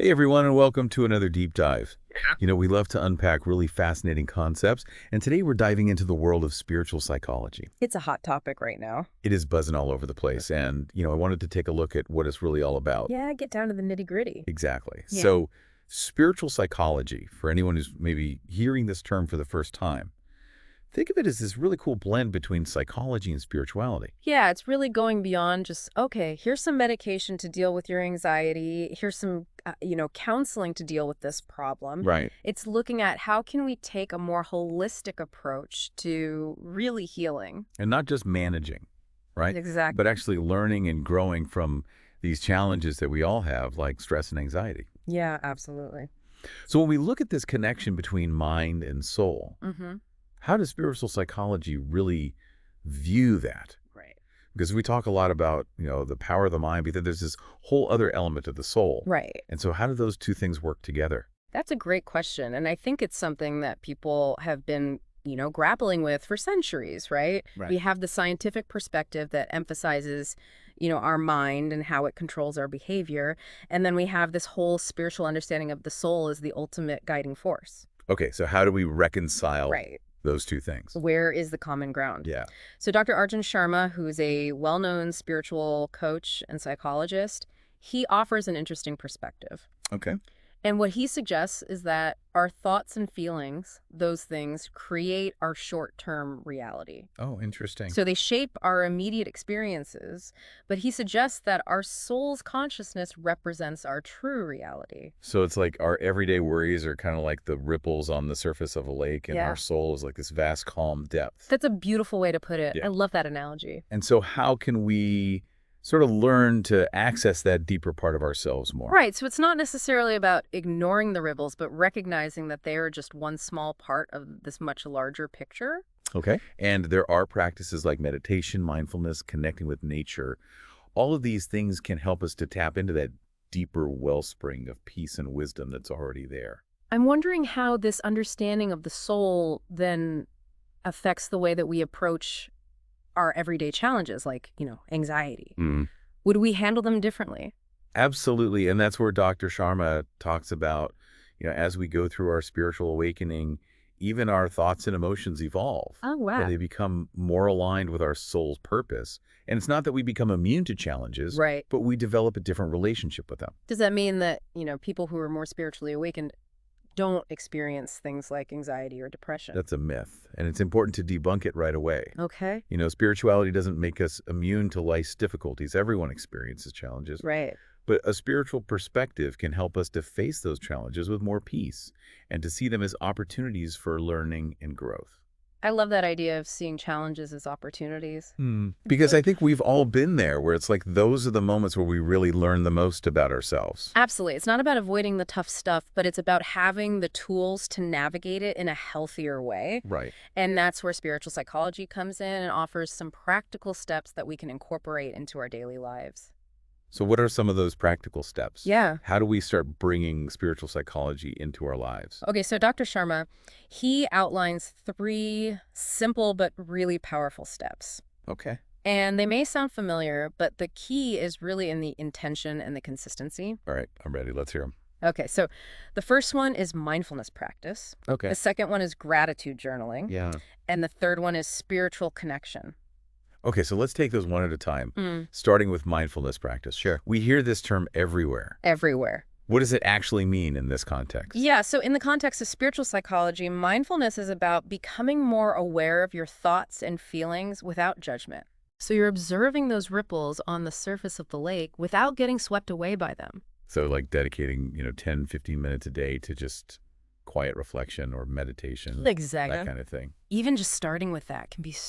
Hey everyone, and welcome to another deep dive. We love to unpack really fascinating concepts, and today we're diving into the world of spiritual psychology. It's a hot topic right now. It is buzzing all over the place, and I wanted to take a look at what it's really all about. Yeah, get down to the nitty-gritty. Exactly. Yeah. So, spiritual psychology, for anyone who's maybe hearing this term for the first time, think of it as this really cool blend between psychology and spirituality. Yeah, it's really going beyond just, okay, here's some medication to deal with your anxiety. Here's some, counseling to deal with this problem. Right. It's looking at how can we take a more holistic approach to really healing. And not just managing, right? Exactly. But actually learning and growing from these challenges that we all have, like stress and anxiety. Yeah, absolutely. So when we look at this connection between mind and soul, Mm-hmm. how does spiritual psychology really view that? Right. Because we talk a lot about, the power of the mind, but then there's this whole other element of the soul. Right. And so how do those two things work together? That's a great question. And I think it's something that people have been, grappling with for centuries, right? Right. We have the scientific perspective that emphasizes, our mind and how it controls our behavior. And then we have this whole spiritual understanding of the soul as the ultimate guiding force. Okay, so how do we reconcile Right. those two things? Where is the common ground? Yeah. So Dr. Arjun Sharma, who's a well-known spiritual coach and psychologist, he offers an interesting perspective. Okay. And what he suggests is that our thoughts and feelings, those things, create our short-term reality. Oh, interesting. So they shape our immediate experiences, but he suggests that our soul's consciousness represents our true reality. So it's like our everyday worries are kind of like the ripples on the surface of a lake, and Yeah. our soul is like this vast, calm depth. That's a beautiful way to put it. Yeah. I love that analogy. And so how can we sort of learn to access that deeper part of ourselves more? Right. So it's not necessarily about ignoring the ripples, but recognizing that they are just one small part of this much larger picture. Okay. And there are practices like meditation, mindfulness, connecting with nature. All of these things can help us to tap into that deeper wellspring of peace and wisdom that's already there. I'm wondering how this understanding of the soul then affects the way that we approach our everyday challenges, like, anxiety. Would we handle them differently? Absolutely. And that's where Dr. Sharma talks about, as we go through our spiritual awakening, even our thoughts and emotions evolve. Oh, And wow. they become more aligned with our soul's purpose. And it's not that we become immune to challenges, Right. but we develop a different relationship with them. Does that mean that, people who are more spiritually awakened don't experience things like anxiety or depression? That's a myth. And it's important to debunk it right away. Okay. Spirituality doesn't make us immune to life's difficulties. Everyone experiences challenges. Right. But a spiritual perspective can help us to face those challenges with more peace and to see them as opportunities for learning and growth. I love that idea of seeing challenges as opportunities. Because I think we've all been there where it's like those are the moments where we really learn the most about ourselves. Absolutely. It's not about avoiding the tough stuff, but it's about having the tools to navigate it in a healthier way. Right. And that's where spiritual psychology comes in and offers some practical steps that we can incorporate into our daily lives. So what are some of those practical steps? Yeah. How do we start bringing spiritual psychology into our lives? Okay, so Dr. Sharma, he outlines 3 simple but really powerful steps. Okay. And they may sound familiar, but the key is really in the intention and the consistency. All right. I'm ready. Let's hear them. Okay, so the first one is mindfulness practice. Okay. The second one is gratitude journaling. Yeah. And the third one is spiritual connection. Okay, so let's take those one at a time, starting with mindfulness practice. Sure. We hear this term everywhere. Everywhere. What does it actually mean in this context? Yeah, so in the context of spiritual psychology, mindfulness is about becoming more aware of your thoughts and feelings without judgment. So you're observing those ripples on the surface of the lake without getting swept away by them. So like dedicating, 10, 15 minutes a day to just quiet reflection or meditation, Exactly. that kind of thing. Even just starting with that can be